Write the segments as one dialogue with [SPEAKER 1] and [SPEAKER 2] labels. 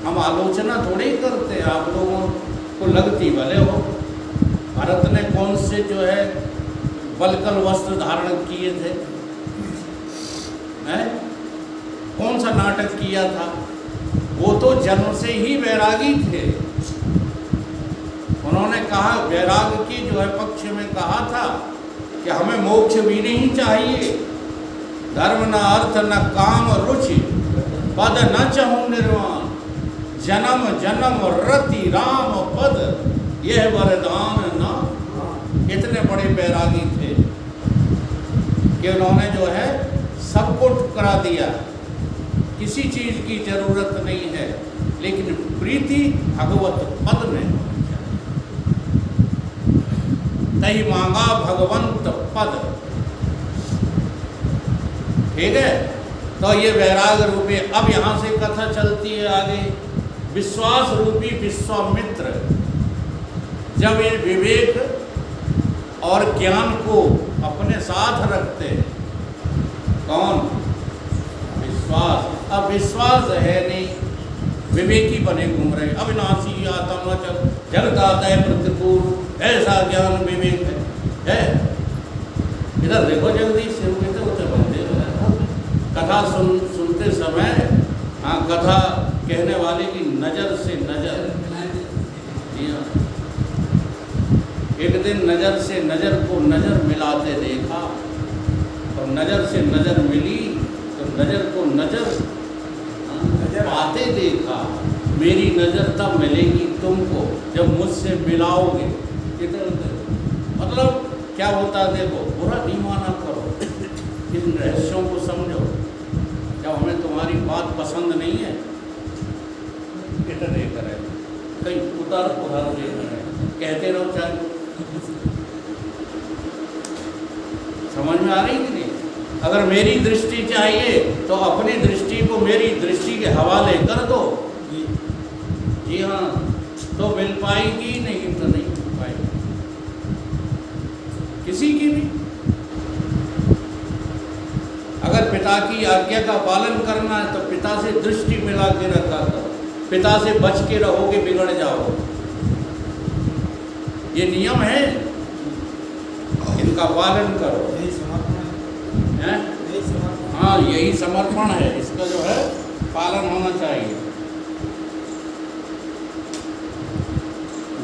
[SPEAKER 1] हम आलोचना थोड़ी करते, आप लोगों को लगती भले हो। भरत ने कौन से जो है वल्कल वस्त्र धारण किए थे, हैं? कौन सा नाटक किया था? वो तो जन्म से ही वैरागी थे। उन्होंने कहा, वैराग की जो है पक्ष में कहा था कि हमें मोक्ष भी नहीं चाहिए, धर्म न अर्थ न काम रुचि, पद न चाहूं निर्वाण, जन्म जन्म रति राम पद, यह वरदान न। इतने बड़े वैरागी थे कि उन्होंने जो है सबको ठुकरा दिया, किसी चीज की जरूरत नहीं है, लेकिन प्रीति भगवत पद में होनी चाहिए। तही मांगा भगवंत पद। ठीक है, तो ये वैराग रूपी। अब यहाँ से कथा चलती है आगे। विश्वास रूपी विश्वामित्र जब ये विवेक और ज्ञान को अपने साथ रखते हैं, कौन? विश्वास। अब विश्वास है नहीं, विवेकी बने घूम रहे। अविनाशी आत्मा जगत आता है प्रतिकूल, ऐसा ज्ञान विवेक है। इधर देखो जगदीश शिव के होते बनते कथा सुनते समय, हाँ, कथा कहने वाले की नज़र से नज़र। एक दिन नज़र से नज़र को नज़र मिलाते देखा, और नज़र से नज़र मिली तो नज़र को नज़र पाते देखा। मेरी नज़र तब मिलेगी तुमको जब मुझसे मिलाओगे। मतलब क्या होता है? देखो, बुरा नहीं माना करो, इन रहस्यों को समझो। जब हमें तुम्हारी बात पसंद नहीं है, इतने करें, कहीं उधर कहते रहो, चाहे समझ में आ रही कि नहीं? अगर मेरी दृष्टि चाहिए तो अपनी दृष्टि को मेरी दृष्टि के हवाले कर दो। जी हाँ, तो मिल पाएगी, नहीं तो नहीं मिल पाएगी किसी की भी। अगर पिता की आज्ञा का पालन करना है तो पिता से दृष्टि मिला के रखा करो, पिता से बच के रहोगे बिगड़ जाओ। ये नियम है, इनका पालन करो। हाँ, यही समर्पण है, इसका जो है पालन होना चाहिए।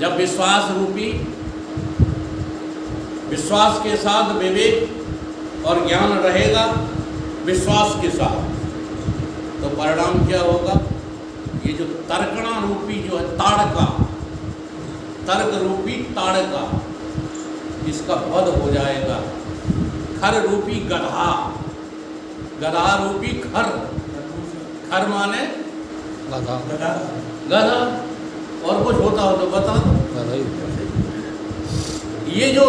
[SPEAKER 1] जब विश्वास रूपी, विश्वास के साथ विवेक और ज्ञान रहेगा, विश्वास के साथ, तो परिणाम क्या होगा? ये जो तर्कणा रूपी जो है ताड़का, तर्क रूपी ताड़का, इसका वध हो जाएगा। खर रूपी गधा, गधा रूपी खर, खर माने
[SPEAKER 2] गधा,
[SPEAKER 1] गधा। और कुछ होता हो तो बता दो। ये जो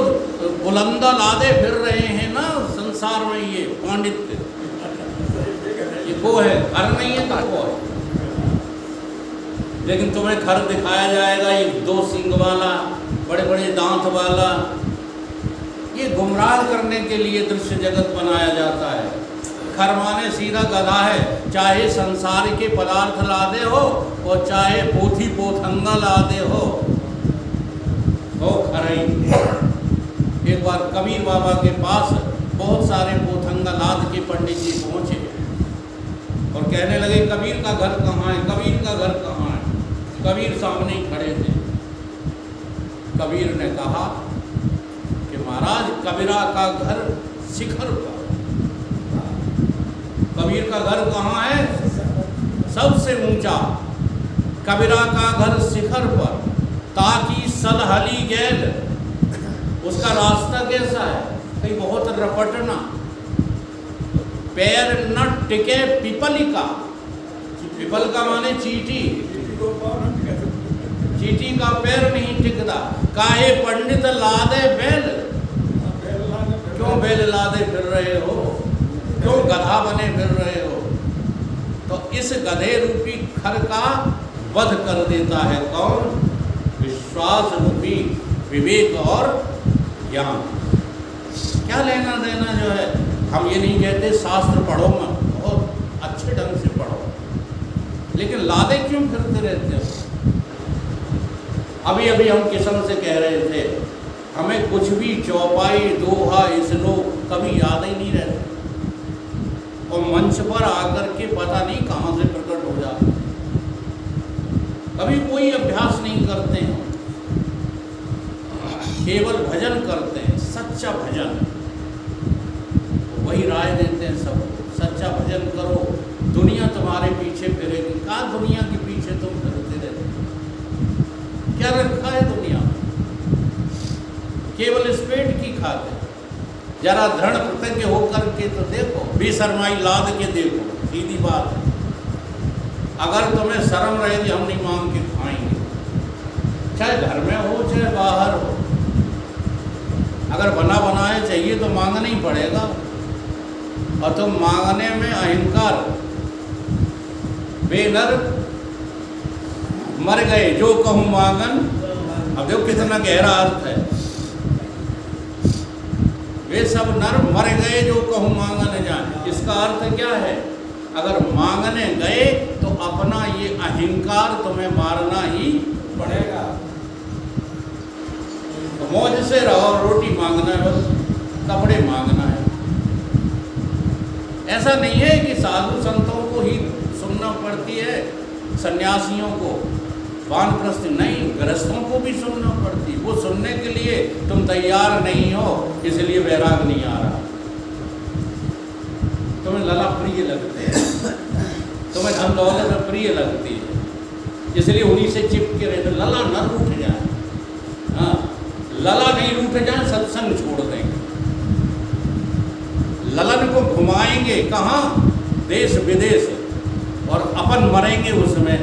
[SPEAKER 1] बुलंदा लादे फिर रहे हैं ना संसार में, ये पांडित्य, ये को है, खर नहीं है तो को है। लेकिन तुम्हें खर दिखाया जाएगा, ये 2 सींग वाला, बड़े बड़े दांत वाला। ये गुमराह करने के लिए दृश्य जगत बनाया जाता है। खर माने सीधा गधा है, चाहे संसार के पदार्थ लादे हो और चाहे पोथी पोथंगा लादे हो खरई। एक बार कबीर बाबा के पास बहुत सारे पोथंगा लाद के पंडित जी पहुँचे और कहने लगे, कबीर का घर कहाँ है, कबीर का घर कहाँ है? कबीर सामने ही खड़े थे। कबीर ने कहा कि महाराज, कबीरा का घर शिखर पर। कबीर का घर कहाँ है? सबसे ऊंचा। कबीरा का घर शिखर पर, ताकि सलहली गैल। उसका रास्ता कैसा है? कहीं बहुत रपटना, पैर न टिके पिपलिका। पिपल का माने चीटी, चीटी का पैर नहीं टिकता। काहे पंडित लादे बैल, क्यों बैल लादे फिर रहे हो, क्यों गधा बने फिर रहे हो? तो इस गधे रूपी खर का वध कर देता है कौन? विश्वास रूपी विवेक और ज्ञान। क्या लेना देना जो है? हम ये नहीं कहते शास्त्र पढ़ो मत, बहुत अच्छे ढंग से पढ़ो, लेकिन लादे क्यों फिरते रहते हो? अभी अभी हम किशन से कह रहे थे, हमें कुछ भी चौपाई दोहा श्लोक कभी याद ही नहीं रहता, और मंच पर आकर के पता नहीं कहाँ से प्रकट हो जाते, कभी कोई अभ्यास नहीं करते हैं, केवल भजन करते हैं, सच्चा भजन। वही राय देते हैं सब, सच्चा भजन करो, दुनिया तुम्हारे पीछे फिरेगी। कहाँ दुनिया के पीछे तुम फिरते रहते? क्या रखा है दुनिया में? केवल इस पेट की खाते। जरा दृढ़ प्रतिज्ञ होकर के तो देखो, बेशर्माई लाद के देखो, सीधी बात है। अगर तुम्हें शर्म रहेगी, हम नहीं मांग के खाएंगे, चाहे घर में हो चाहे बाहर हो। अगर बना बनाए चाहिए तो मांगना ही पड़ेगा, और तुम मांगने में अहंकार, बेनर मर गए जो कहूँ मांगन। अब देखो कितना गहरा अर्थ है। वे सब नर मर गए जो कहूँ मांगन जान। इसका अर्थ क्या है? अगर मांगने गए तो अपना ये अहंकार तुम्हें मारना ही पड़ेगा। तो मौज से रहो, रोटी मांगना है, कपड़े मांगना है। ऐसा नहीं है कि साधु संतों को ही सुनना पड़ती है, सन्यासियों को, वानप्रस्थ नहीं, गृहस्थों को भी सुनना पड़ती। वो सुनने के लिए तुम तैयार नहीं हो, इसलिए वैराग नहीं आ रहा। तुम्हें लला प्रिय लगते हैं, तुम्हें धन दौलत प्रिय लगती है, इसलिए उन्हीं से चिपके रहते। लला न रूठ जाए, हाँ, लला नहीं रूठ जाए, सत्संग छोड़ देंगे, ललन को घुमाएंगे कहाँ? देश विदेश, और अपन मरेंगे उसमें।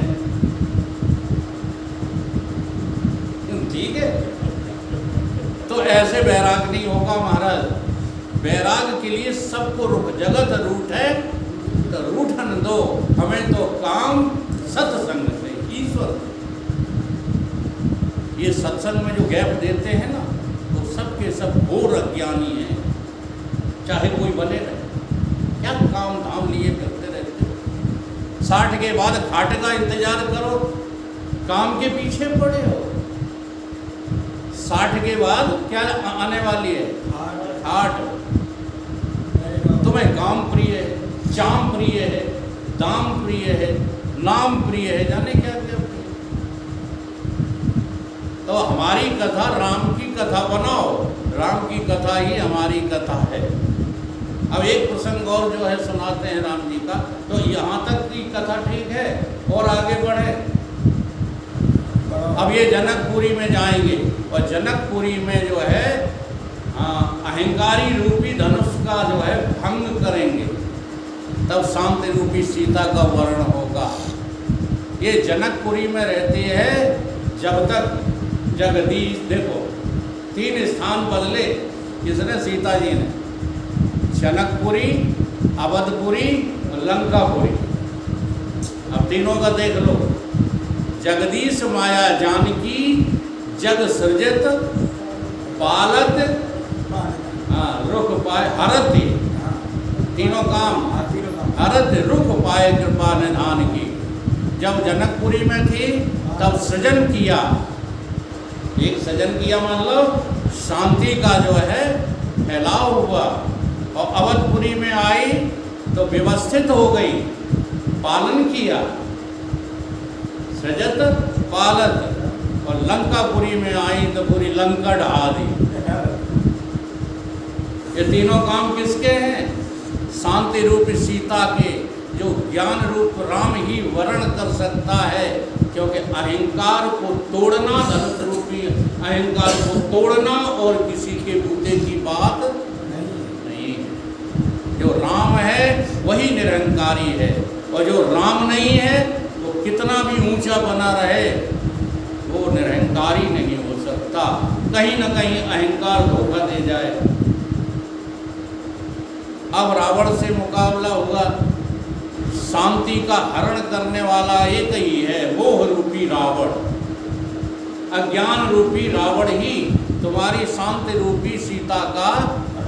[SPEAKER 1] ठीक है, तो ऐसे वैराग नहीं होगा महाराज। वैराग के लिए सबको रुक, जगत रूठ है तो रूठन दो, हमें तो काम सत्संग से, ईश्वर। ये सत्संग में जो गैप देते हैं ना, वो सबके सब घोर अज्ञानी हैं, चाहे कोई बने रहे। क्या काम धाम लिए करते रहते हो? 60 के बाद खाट का इंतजार करो, काम के पीछे पड़े हो। 60 के बाद क्या आने वाली है? खाट। तुम्हें काम प्रिय है, चाम प्रिय है, दाम प्रिय है, नाम प्रिय है, जाने क्या क्या प्रिय। तो हमारी कथा राम की कथा बनाओ, राम की कथा ही हमारी कथा है। अब एक प्रसंग और जो है सुनाते हैं राम जी का, तो यहाँ तक की कथा ठीक है, और आगे बढ़े। अब ये जनकपुरी में जाएंगे, और जनकपुरी में जो है अहंकारी रूपी धनुष का जो है भंग करेंगे, तब शांति रूपी सीता का वर्ण होगा। ये जनकपुरी में रहती है जब तक जगदीश। देखो 3 स्थान बदले किसने? सीता जी ने। जनकपुरी, अवधपुरी और लंकापुरी। अब तीनों का देख लो। जगदीश माया जानकी जग सृजत पालत रुख पाए हरति। तीनों काम हरत रुख पाए कृपा निधान की। जब जनकपुरी में थी तब सृजन किया, एक सृजन किया, मान लो शांति का जो है फैलाव हुआ। और अवधपुरी में आई तो व्यवस्थित हो गई, पालन किया, सृजत पालत। और लंकापुरी में आई तो पूरी लंका ढहा दी। ये तीनों काम किसके हैं? शांति रूप सीता के, जो ज्ञान रूप राम ही वर्ण कर सकता है। क्योंकि अहंकार को तोड़ना, धनुष रूपी अहंकार को तोड़ना और किसी के बूते की बात नहीं है। जो राम है वही निरहंकारी है, और जो राम नहीं है वो कितना भी ऊंचा बना रहे, वो निरहंकारी नहीं हो सकता। कहीं ना कहीं अहंकार धोखा दे जाए। अब रावण से मुकाबला हुआ। शांति का हरण करने वाला एक ही है, मोह रूपी रावण। अज्ञान रूपी रावण ही तुम्हारी शांति रूपी सीता का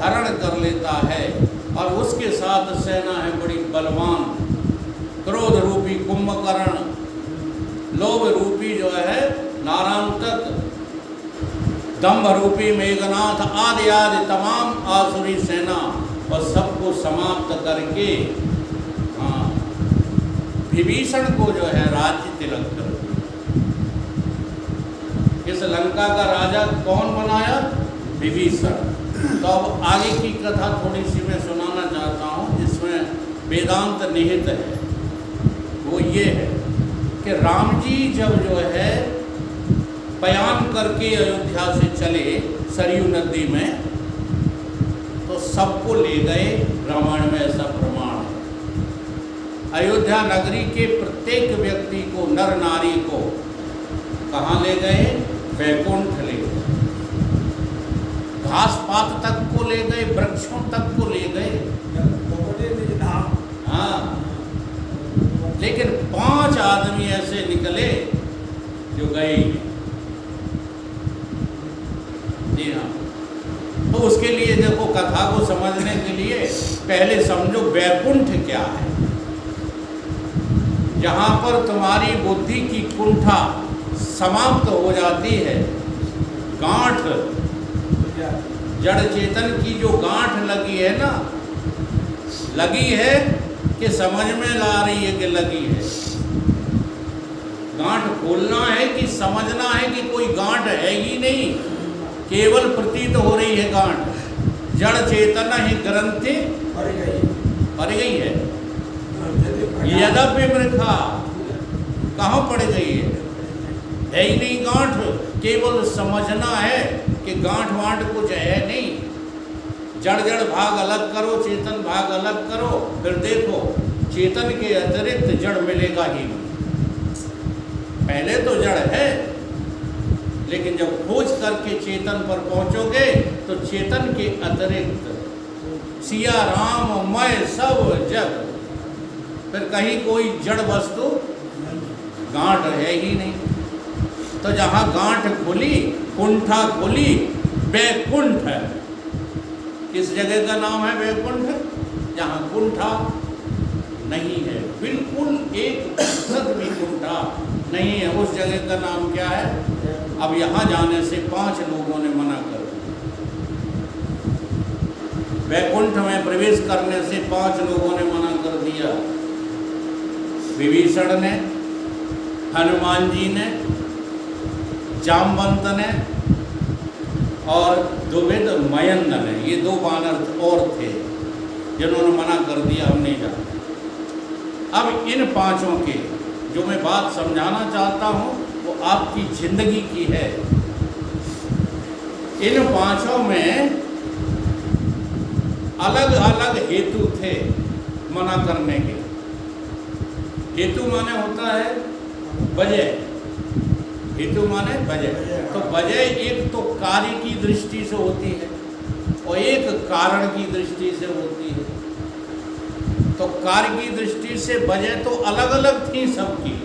[SPEAKER 1] हरण कर लेता है। और उसके साथ सेना है बड़ी बलवान। क्रोध रूपी कुंभकर्ण, लोभ रूपी जो है नारांतक, दंभ रूपी मेघनाथ आदि आदि तमाम आसुरी सेना और सबको समाप्त करके विभीषण को जो है राज्य तिलक कर दिया। इस लंका का राजा कौन बनाया? विभीषण। तो अब आगे की कथा थोड़ी सी मैं सुनाना चाहता हूँ, जिसमें वेदांत निहित है। वो ये है कि राम जी जब जो है पयान करके अयोध्या से चले सरयू नदी में, तो सबको ले गए। रामायण में ऐसा प्रमाण है। अयोध्या नगरी के प्रत्येक व्यक्ति को, नर नारी को कहाँ ले गए? वैकुंठ ले गए। घास पात तक को ले गए, वृक्षों तक को ले गए। हाँ, लेकिन 5 आदमी ऐसे निकले जो गए ही नहीं। जी हाँ, तो उसके लिए देखो, कथा को समझने के लिए पहले समझो वैकुंठ क्या है। जहाँ पर तुम्हारी बुद्धि की कुंठा समाप्त हो जाती है, गांठ, जड़ चेतन की जो गांठ लगी है ना, लगी है कि समझ में ला रही है कि लगी है। गांठ खोलना है कि समझना है कि कोई गांठ है ही नहीं, केवल प्रतीत हो रही है गांठ। जड़ चेतना ही ग्रंथि पड़ गई है। यद्यपि मृखा कहाँ पड़ गई है ही नहीं गांठ। केवल समझना है कि गांठ वांठ कुछ है नहीं। जड़ जड़ भाग अलग करो, चेतन भाग अलग करो, फिर देखो चेतन के अतिरिक्त जड़ मिलेगा ही नहीं। पहले तो जड़ है, लेकिन जब खोज करके चेतन पर पहुंचोगे तो चेतन के अतिरिक्त सिया राम मैं सब जग, फिर कहीं कोई जड़ वस्तु गांठ है ही नहीं। तो जहाँ गांठ खुली, कुंठा खुली, वैकुंठ है। किस जगह का नाम है वैकुंठ? जहाँ कुंठा नहीं है, बिल्कुल एक प्रतिशत भी कुंठा नहीं है, उस जगह का नाम क्या है? अब यहाँ जाने से 5 लोगों ने मना कर दिया। वैकुंठ में प्रवेश करने से 5 लोगों ने मना कर दिया। विभीषण ने, हनुमान जी ने, जामवंत ने और द्विविद मयंद ने। ये 2 वानर और थे जिन्होंने मना कर दिया, हम नहीं जाते। अब इन 5 के जो मैं बात समझाना चाहता हूँ वो आपकी जिंदगी की है। इन 5 में अलग अलग हेतु थे मना करने के। हेतु माने होता है वजह, हेतु माने वजह। तो वजह एक तो कार्य की दृष्टि से होती है और एक कारण की दृष्टि से होती है। तो कार्य की दृष्टि से वजह तो अलग अलग थी सबकी,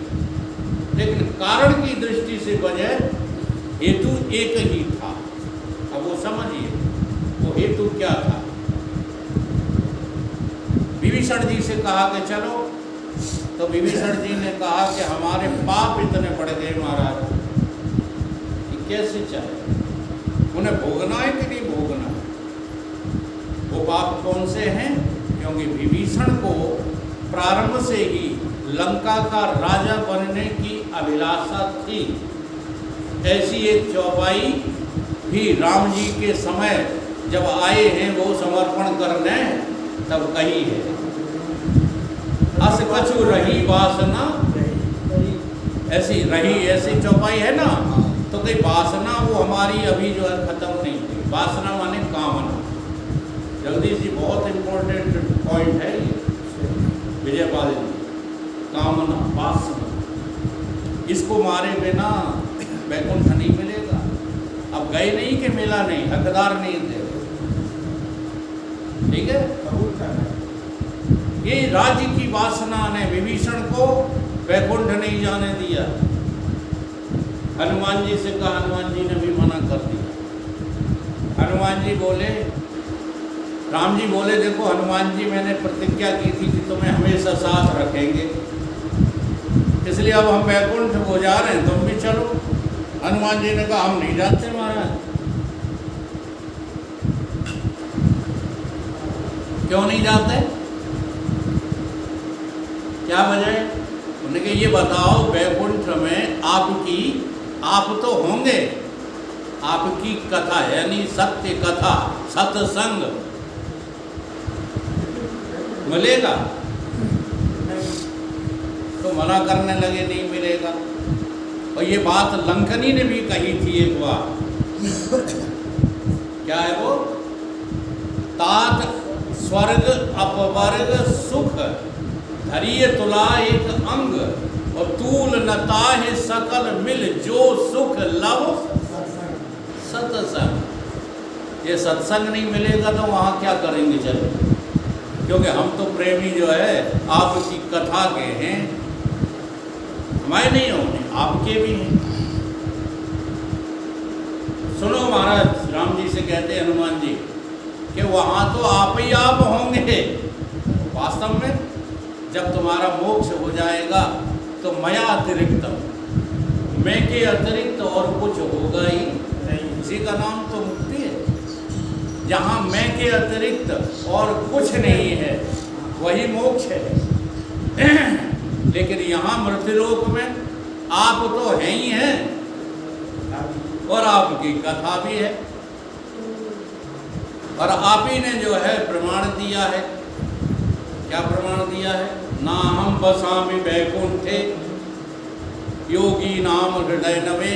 [SPEAKER 1] लेकिन कारण की दृष्टि से वजह हेतु एक ही था। अब वो समझिए वो हेतु क्या था। विभीषण जी से कहा कि चलो, तो विभीषण जी ने कहा कि हमारे पाप इतने बढ़ गए महाराज कि कैसे चले, उन्हें भोगना है कि नहीं भोगना है। वो पाप कौन से हैं? क्योंकि विभीषण को प्रारंभ से ही लंका का राजा बनने की अभिलाषा थी। ऐसी एक चौपाई भी राम जी के समय जब आए हैं वो समर्पण करने, तब कही है, अस कछु रही वासना, ऐसी रही, ऐसी चौपाई है ना। तो कई वासना वो हमारी अभी जो है खत्म नहीं हुई। वासना माने कामना। जगदीश जी बहुत इम्पोर्टेंट पॉइंट है ये, विजयपाल जी। कामना, वासना, इसको मारे बिना वैकुंठ नहीं मिलेगा। अब गए नहीं कि मिला नहीं, हकदार नहीं थे, ठीक है। ये राज्य की वासना ने विभीषण को वैकुंठ नहीं जाने दिया। हनुमान जी से कहा, हनुमान जी ने भी मना कर दिया। हनुमान जी बोले, राम जी बोले, देखो हनुमान जी मैंने प्रतिज्ञा की थी कि तुम्हें हमेशा साथ रखेंगे, इसलिए अब हम बैकुंठ हो जा रहे हैं, तुम भी चलो। हनुमान जी ने कहा हम नहीं जाते महाराज। क्यों नहीं जाते, क्या वजह है? उन्होंने कहा ये बताओ बैकुंठ में आप तो होंगे, आपकी कथा यानी सत्य कथा सत्संग मिलेगा? तो मना करने लगे नहीं मिलेगा। और ये बात लंकनी ने भी कही थी एक बार। क्या है वो? तात स्वर्ग अपवर्ग सुख धरिय तुला एक अंग, और तूल नता है सकल मिल जो सुख लव सत्संग। ये सत्संग नहीं मिलेगा तो वहाँ क्या करेंगे चलो? क्योंकि हम तो प्रेमी जो है आपकी कथा के हैं, हमारे नहीं होंगे आपके भी हैं। सुनो महाराज राम जी से कहते हैं हनुमान जी कि वहाँ तो आप ही आप होंगे। वास्तव में जब तुम्हारा मोक्ष हो जाएगा तो मया अतिरिक्त, मैं के अतिरिक्त और कुछ होगा ही नहीं। इसी का नाम तो मुक्ति है। जहाँ मैं के अतिरिक्त और कुछ नहीं है वही मोक्ष है। लेकिन यहाँ मृत्युलोक में आप तो हैं ही हैं और आपकी कथा भी है, और आप ही ने जो है प्रमाण दिया है। क्या प्रमाण दिया है? ना हम बसामि बैकुंठे योगी नाम हृदय नवे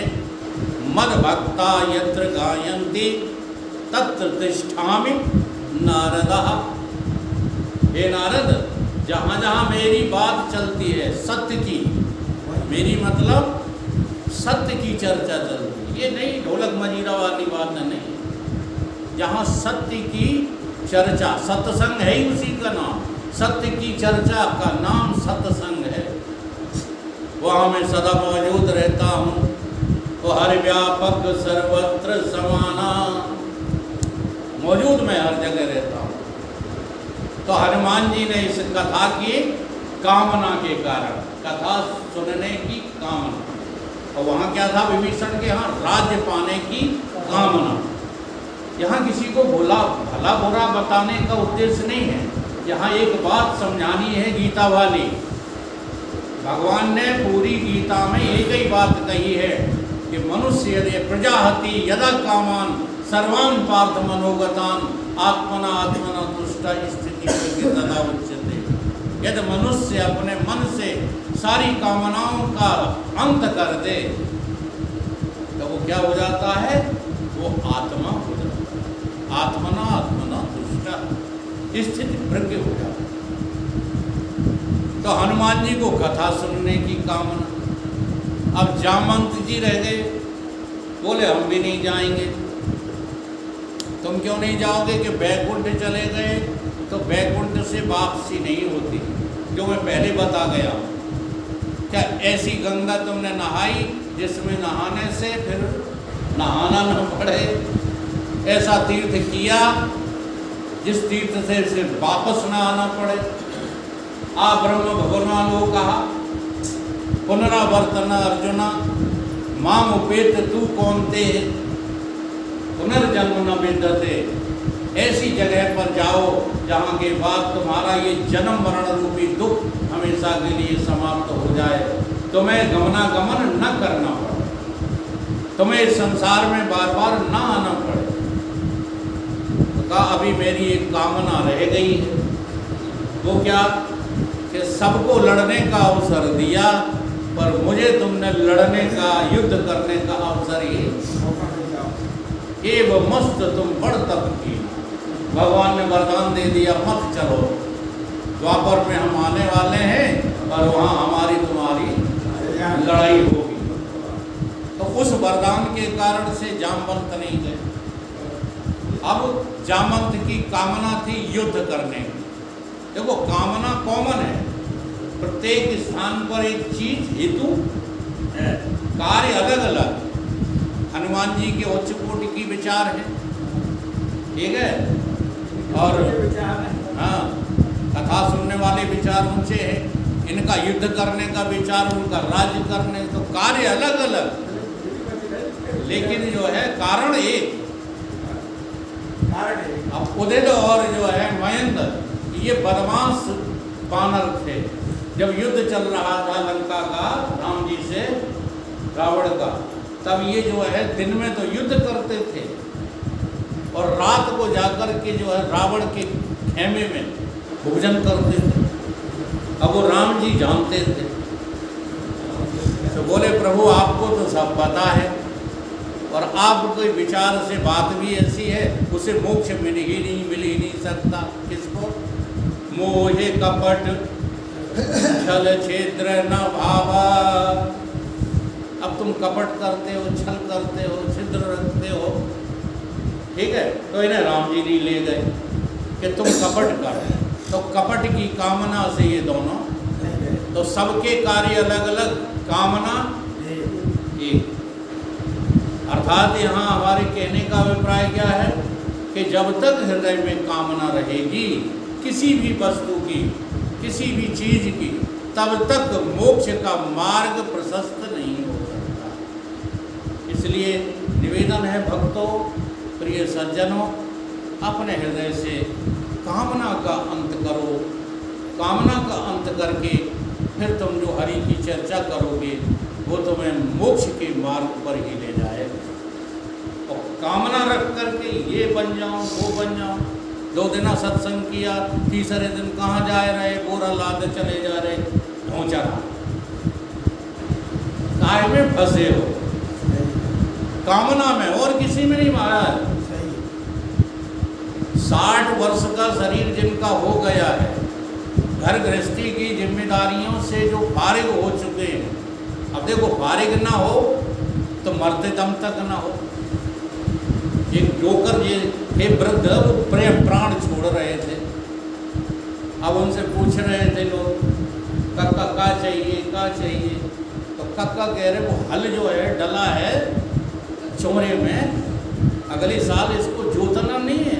[SPEAKER 1] मद भक्ता यत्र गायन्ति तत्र तिष्ठामि नारदः। हे नारद, जहाँ जहाँ मेरी बात चलती है सत्य की, मेरी मतलब सत्य की चर्चा चलती है, ये नहीं ढोलक मजीरा वाली बात नहीं। जहाँ सत्य की चर्चा, सत्संग है ही उसी का नाम, सत्य की चर्चा का नाम सत्संग है, वहाँ मैं सदा मौजूद रहता हूँ। तो हर व्यापक सर्वत्र समाना, मौजूद मैं हर जगह रहता हूँ। तो हनुमान जी ने इस कथा की कामना के कारण, कथा सुनने की कामना, और वहाँ क्या था? विभीषण के यहाँ राज्य पाने की कामना। यहाँ किसी को भला बुरा बताने का उद्देश्य नहीं है। यहाँ एक बात समझानी है गीता वाली। भगवान ने पूरी गीता में एक ही बात कही है कि मनुष्य यदि प्रजाहति यदा कामान सर्वान पार्थ मनोगतान आत्मना आत्मना तुष्टा स्थिति तदा उच्यते। यदि मनुष्य अपने मन से सारी कामनाओं का अंत कर दे तो वो क्या हो जाता है? वो आत्मा हो जाता है। आत्मना आत्मना तुष्टा स्थिति प्रज्ञ हो जाता है। तो हनुमान जी को कथा सुनने की कामना। अब जामवंत जी रह गए, बोले हम भी नहीं जाएंगे। तुम क्यों नहीं जाओगे? कि बैकुंठ चले गए तो बैकुंठ से वापसी नहीं होती, जो मैं पहले बता गया। क्या ऐसी गंगा तुमने नहाई जिसमें नहाने से फिर नहाना न पड़े? ऐसा तीर्थ किया जिस तीर्थ से सिर्फ वापस न आना पड़े? आ ब्रह्म भगवानो कहा पुनरावर्तन अर्जुना माम उपेत तू कौनते पुनर्जन्म न विद्यते। ऐसी जगह पर जाओ जहाँ के बाद तुम्हारा ये जन्म मरण रूपी दुख हमेशा के लिए समाप्त हो जाए, तुम्हें गमनागमन न करना पड़े, तुम्हें इस संसार में बार बार न आना पड़े। तो कहा अभी मेरी एक कामना रह गई है, वो क्या? कि सबको लड़ने का अवसर दिया पर मुझे तुमने लड़ने का, युद्ध करने का अवसर ही एव मस्त तुम बड़ तप की। भगवान ने वरदान दे दिया, मत चलो, द्वापर में हम आने वाले हैं और वहाँ हमारी तुम्हारी लड़ाई होगी। तो उस वरदान के कारण से जामवंत नहीं गए। अब जामवंत की कामना थी युद्ध करने की। देखो कामना कॉमन है, प्रत्येक स्थान पर एक चीज हेतु कार्य अलग अलग। हनुमान जी के उच्च कोटि की विचार है, ठीक है, और हाँ कथा सुनने वाले विचार ऊंचे हैं इनका युद्ध करने का विचार, उनका राज्य करने, तो कार्य अलग अलग, लेकिन जो है कारण एक। अब उदित और जो है महेंद्र ये बदमाश बानर थे। जब युद्ध चल रहा था लंका का राम जी से रावण का, तब ये जो है दिन में तो युद्ध करते थे और रात को जाकर के जो है रावण के खेमे में भोजन करते थे। अब वो राम जी जानते थे, तो बोले प्रभु आपको तो सब पता है और आपके विचार से बात भी ऐसी है, उसे मोक्ष मिल ही नहीं सकता। किसको? मोहे कपट छल छिद्र न भावा। अब तुम कपट करते हो, छल करते हो, छिद्र रखते हो, ठीक है। तो इन्हें राम जी नहीं ले गए कि तुम कपट कर, तो कपट की कामना से ये दोनों, तो सबके कार्य अलग अलग, कामना एक। अर्थात यहाँ हमारे कहने का अभिप्राय क्या है कि जब तक हृदय में कामना रहेगी किसी भी वस्तु की, किसी भी चीज की, तब तक मोक्ष का मार्ग प्रशस्त नहीं हो सकता। इसलिए निवेदन है भक्तों, प्रिय सज्जनों, अपने हृदय से कामना का अंत करो। कामना का अंत करके फिर तुम जो हरि की चर्चा करोगे वो तुम्हें मोक्ष के मार्ग पर ही ले जाएगा। और कामना रख करके ये बन जाओ, वो बन जाओ, 2 दिन सत्संग किया, तीसरे दिन कहाँ जा रहे, बोरा लाद चले जा रहे, ढोंचा काय में फंसे हो, कामना में और किसी में नहीं। महाराज 60 वर्ष का शरीर जिनका हो गया है, घर गृहस्थी की जिम्मेदारियों से जो फारिग हो चुके हैं, अब देखो फारिग ना हो तो मरते दम तक ना हो। एक जोकर ये थे वृद्ध, वो प्रेम प्राण छोड़ रहे थे। अब उनसे पूछ रहे थे लोग कक्का का चाहिए, का चाहिए, तो कक्का कह रहे वो हल जो है डला है चोरे में, अगले साल इसको जोतना नहीं है,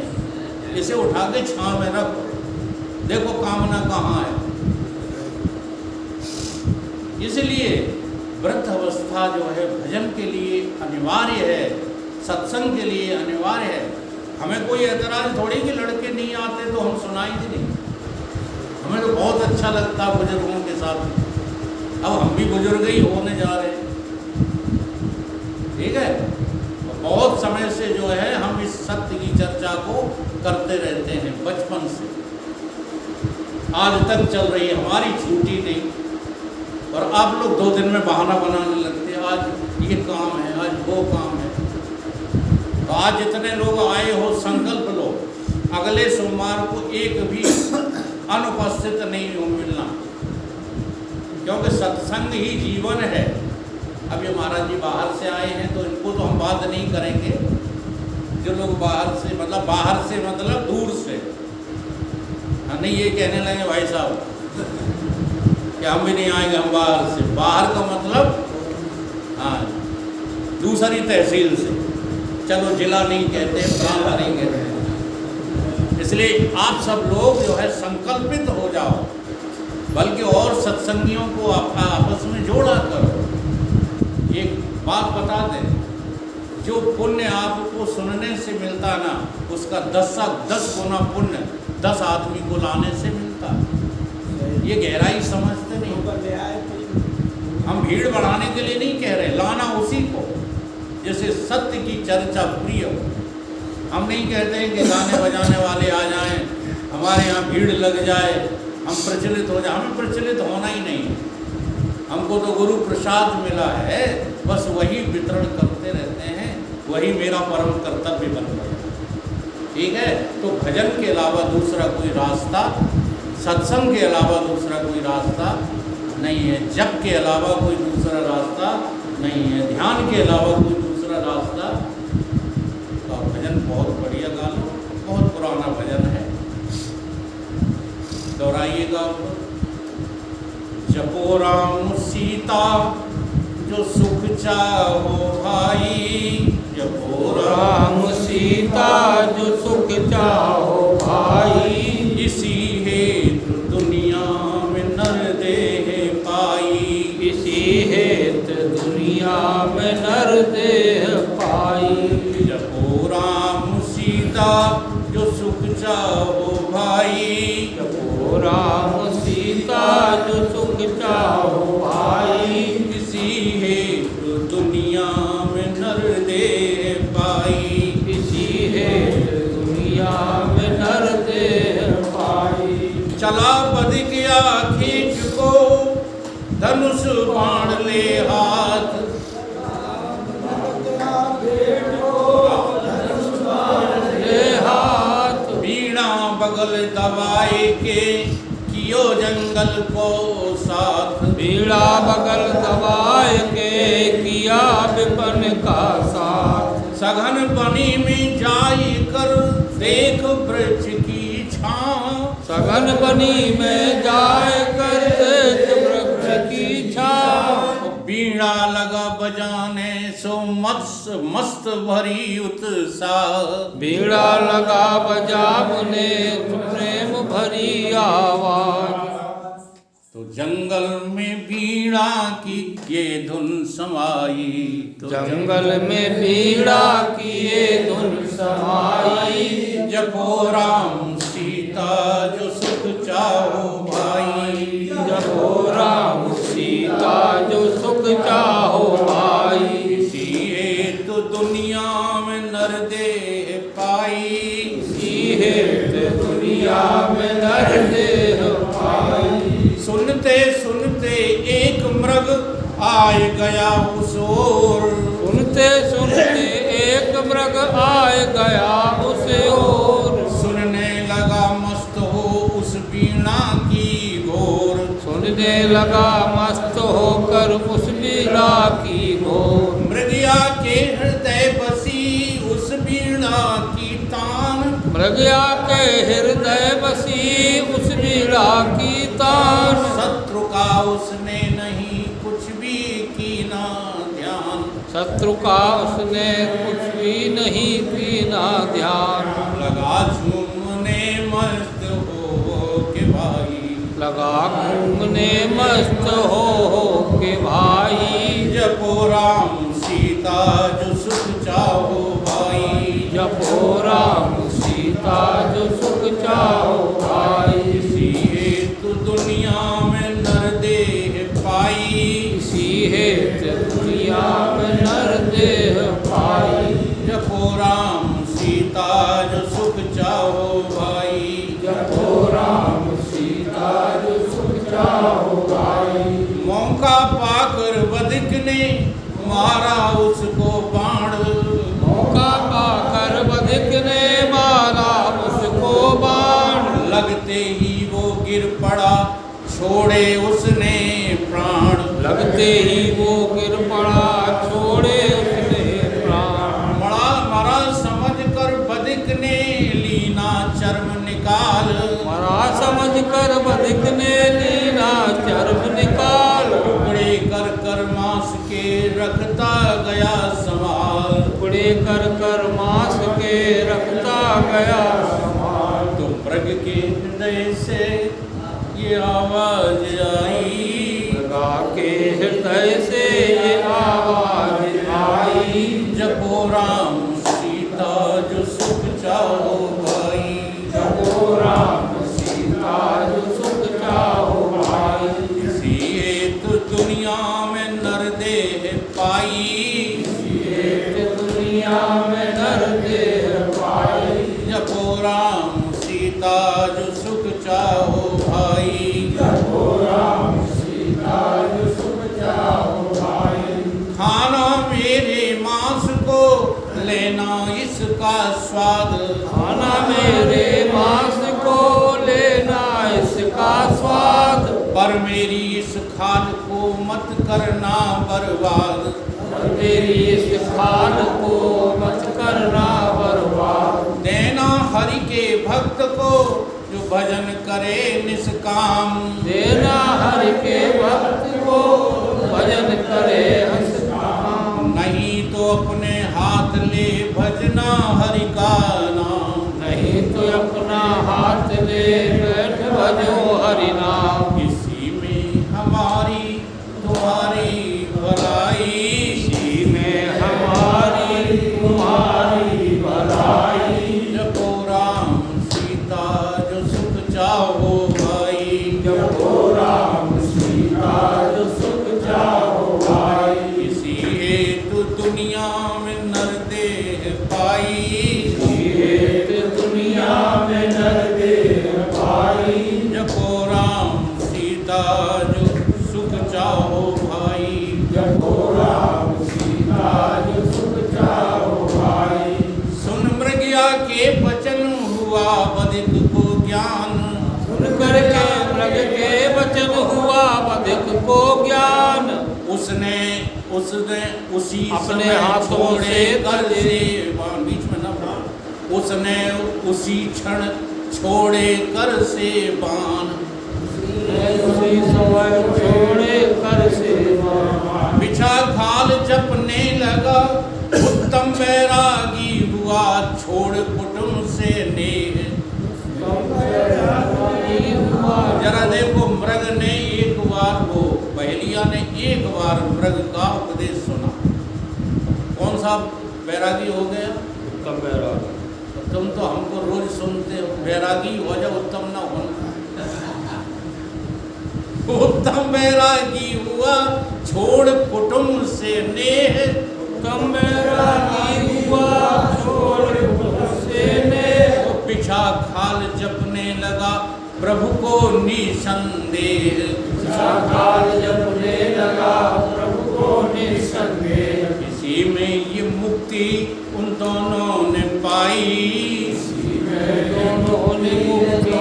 [SPEAKER 1] इसे उठा के छांव में रखो, देखो कामना कहाँ है। इसलिए वृद्ध अवस्था जो है भजन के लिए अनिवार्य है, सत्संग के लिए अनिवार्य है। हमें कोई एतराज थोड़ी कि लड़के नहीं आते तो हम सुनाई नहीं, हमें तो बहुत अच्छा लगता है बुजुर्गों के साथ। अब हम भी बुजुर्ग ही होने जा रहे हैं, ठीक है। बहुत समय से जो है हम इस सत्य की चर्चा को करते रहते हैं, बचपन से आज तक चल रही है, हमारी छूटी नहीं। और आप लोग 2 दिन में बहाना बनाने लगते हैं, आज ये काम है, आज वो काम है। तो आज जितने लोग आए हो संकल्प लो, अगले सोमवार को एक भी अनुपस्थित नहीं हो मिलना, क्योंकि सत्संग ही जीवन है। अब ये महाराज जी बाहर से आए हैं तो इनको तो हम बात नहीं करेंगे। जो लोग बाहर से मतलब दूर से, नहीं ये कहने लगे भाई साहब कि हम भी नहीं आएंगे, हम बाहर से। बाहर का मतलब हाँ दूसरी तहसील से, चलो जिला नहीं कहते, प्रांत नहीं कहते। इसलिए आप सब लोग जो है संकल्पित हो जाओ, बल्कि और सत्संगियों को आपस में जोड़ा करो। एक बात बता दें, जो पुण्य आपको सुनने से मिलता ना, उसका 10 गुना पुण्य 10 आदमी को लाने से मिलता। ये गहराई समझते नहीं। हम भीड़ बढ़ाने के लिए नहीं कह रहे, लाना उसी को जैसे सत्य की चर्चा प्रिय हो। हम नहीं कहते हैं कि गाने बजाने वाले आ जाएं, हमारे यहाँ भीड़ लग जाए, हम प्रचलित हो जाए। हमें प्रचलित होना ही नहीं, हमको तो गुरु प्रसाद मिला है, बस वही वितरण करते रहते हैं, वही मेरा परम कर्तव्य बन गया। ठीक है, तो भजन के अलावा दूसरा कोई रास्ता, सत्संग के अलावा दूसरा कोई रास्ता नहीं है, जप के अलावा कोई दूसरा रास्ता नहीं है, ध्यान के अलावा कोई दूसरा रास्ता। तो भजन बहुत बढ़िया गा लो, बहुत पुराना भजन है, दोहराइएगा। जपो राम सीता जो सुख चाहो भाई, जपो
[SPEAKER 2] राम सीता जो सुख चाहो भाई,
[SPEAKER 1] इसी हेतु दुनिया में नर देह
[SPEAKER 2] दुनिया में नर देह पाई।
[SPEAKER 1] जपो राम सीता जो सुख चाहो भाई।
[SPEAKER 2] जपो राम सीता जो सुख चाहो भाई।
[SPEAKER 1] किसी हेतु दुनिया में नर देह पाई।
[SPEAKER 2] किसी हेतु दुनिया में नर देह पाई।
[SPEAKER 1] चला बध गया खींच को धनुष बाण ले हाथ।
[SPEAKER 2] ले हाथ।
[SPEAKER 1] बीणा बगल दबाए के कियो जंगल को साथ।
[SPEAKER 2] बीड़ा बगल दबाए के किया विपन का साथ।
[SPEAKER 1] सघन बनी में जाई कर देख वृक्ष की छां।
[SPEAKER 2] सघन बनी में जाए कर देख वृक्ष की छां।
[SPEAKER 1] बीड़ा लगा बजाने सो मस्त भरी उत्साह।
[SPEAKER 2] बीड़ा लगा बजावने प्रेम भरी आवाज।
[SPEAKER 1] तो जंगल में बीड़ा की ये धुन समाई। तो
[SPEAKER 2] जंगल में बीड़ा की ये धुन समाई।
[SPEAKER 1] जपो राम सीता जो सुख चाहो भाई।
[SPEAKER 2] जपो राम सीता जो सुख चाहो भाई।
[SPEAKER 1] इसी हेतु दुनिया में नर देह पाई।
[SPEAKER 2] इसी हेतु दुनिया में नर देह पाई।
[SPEAKER 1] सुनते सुनते एक मृग आए गया उस ओर।
[SPEAKER 2] सुनते सुनते एक मृग आए गया उस ओर।
[SPEAKER 1] सुनने लगा मस्त हो उस बीणा की घोर।
[SPEAKER 2] सुनने लगा मस्त होकर उस बीणा की घोर।
[SPEAKER 1] मृगया के हृदय बसी उस बीणा की तान।
[SPEAKER 2] मृगया के हृदय बसी उस बीणा की तान।
[SPEAKER 1] शत्रु का उसने नहीं कुछ भी कीना ध्यान।
[SPEAKER 2] शत्रु का उसने कुछ भी नहीं कीना ध्यान।
[SPEAKER 1] लगा झूमने मस्त हो के भाई।
[SPEAKER 2] लगा घूमने मस्त हो के भाई।
[SPEAKER 1] जपो राम सीता जो सुख चाहो भाई।
[SPEAKER 2] जपो राम सीता जो सुख चाहो भाई।
[SPEAKER 1] इसी हेतु दुनिया में नर देह पाई।
[SPEAKER 2] इसी हेतु दुनिया में नर देह पाई।
[SPEAKER 1] जपो राम सीता जो सुख चाहो भाई।
[SPEAKER 2] जपो राम सीता जो सुख चाहो भाई।
[SPEAKER 1] मौका पाकर बधिक ने मारा उसको बाण।
[SPEAKER 2] मौका पाकर बधिक ने मारा उसको बाण।
[SPEAKER 1] लगते ही वो गिर पड़ा छोड़े उसने प्राण।
[SPEAKER 2] लगते ही वो गिर पड़ा छोड़े उसने प्राण।
[SPEAKER 1] मरा समझ कर बधिक ने लीना चर्म निकाल।
[SPEAKER 2] मरा समझ कर बधिक ने लीना चर्म निकाल।
[SPEAKER 1] टुकड़े कर कर मांस के रखता गया संभाल।
[SPEAKER 2] टुकड़े कर कर मांस के रखता गया संभाल।
[SPEAKER 1] तो मृग के हृदय से ये आवाज आई।
[SPEAKER 2] मृगा के हृदय से ये आवाज आई।
[SPEAKER 1] जपो राम सीता जो सुख चाहो भाई।
[SPEAKER 2] जपो राम सीता जो सुख चाहो भाई।
[SPEAKER 1] इसी हेतु दुनिया में नर देह पाई।
[SPEAKER 2] एक दुनिया में नर देह पाई।
[SPEAKER 1] जपो राम सीता जो सुख चाहो भाई।
[SPEAKER 2] जपो राम सीता जो सुख चाहो भाई।
[SPEAKER 1] खाना मेरे मांस को लेना इसका स्वाद।
[SPEAKER 2] खाना मेरे मांस को लेना इसका स्वाद।
[SPEAKER 1] पर मेरी इस खाल को मत करना बर्बाद।
[SPEAKER 2] मेरी इस खाल को मत करना बर्बाद।
[SPEAKER 1] देना हरि के भक्त को जो भजन करे निष्काम।
[SPEAKER 2] देना हरि के भक्त को भजन करे निष्काम।
[SPEAKER 1] नहीं तो अपने हाथ ले भजना हरि का नाम।
[SPEAKER 2] नहीं तो अपना हाथ ले बैठ भजो हरि नाम।
[SPEAKER 1] इसी में हमारी तुम्हारी भलाई। दुनिया में नर देह पाई,
[SPEAKER 2] हेत दुनिया में नर देह पाई।
[SPEAKER 1] जपो राम सीता जो सुख चाहो भाई,
[SPEAKER 2] जपो राम सीता जो सुख चाहो भाई।
[SPEAKER 1] सुन मृगया के वचन हुआ बधिक को ज्ञान,
[SPEAKER 2] सुन करके मृग के वचन हुआ बधिक को ज्ञान।
[SPEAKER 1] उसने उसी
[SPEAKER 2] अपने
[SPEAKER 1] समय
[SPEAKER 2] हाथों
[SPEAKER 1] छोड़े
[SPEAKER 2] से
[SPEAKER 1] कर
[SPEAKER 2] कर
[SPEAKER 1] से बीच में ना उसने उसी क्षण छोड़े कर से बाण,
[SPEAKER 2] उसी समय छोड़े कर से बाण।
[SPEAKER 1] बिछा खाल जपने लगा उत्तम बैरागी हुआ छोड़ कुटुंब से नेह। जरा देखो, मृग ने एक बार, वो पहलिया ने एक बार मृग का उपदेश सुना, कौन सा बैरागी हो गया?
[SPEAKER 2] उत्तम बैरागी।
[SPEAKER 1] तुम तो हमको रोज सुनते हो, बैरागी हो जाओ, उत्तम ना हो। उत्तम बैरागी हुआ छोड़ कुटुंब से नेह,
[SPEAKER 2] उत्तम बैरागी हुआ छोड़ कुटुंब से नेह।
[SPEAKER 1] वो पिछा खाल जपने लगा प्रभु को निसंदेह,
[SPEAKER 2] काल जपने लगा प्रभु को निसंदेह।
[SPEAKER 1] इसी में ये मुक्ति उन दोनों ने पाई,
[SPEAKER 2] इसी में दोनों ने मुक्ति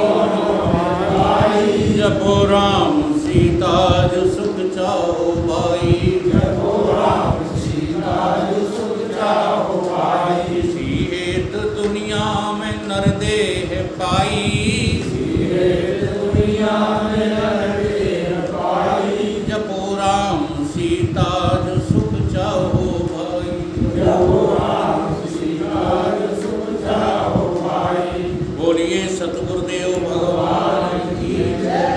[SPEAKER 2] पाई।
[SPEAKER 1] जपो राम सीता जो सुख चाहो भाई,
[SPEAKER 2] जपो राम सीता जो सुख चाहो भाई।
[SPEAKER 1] इसी हेतु दुनिया में नर देह पाई,
[SPEAKER 2] दुनिया में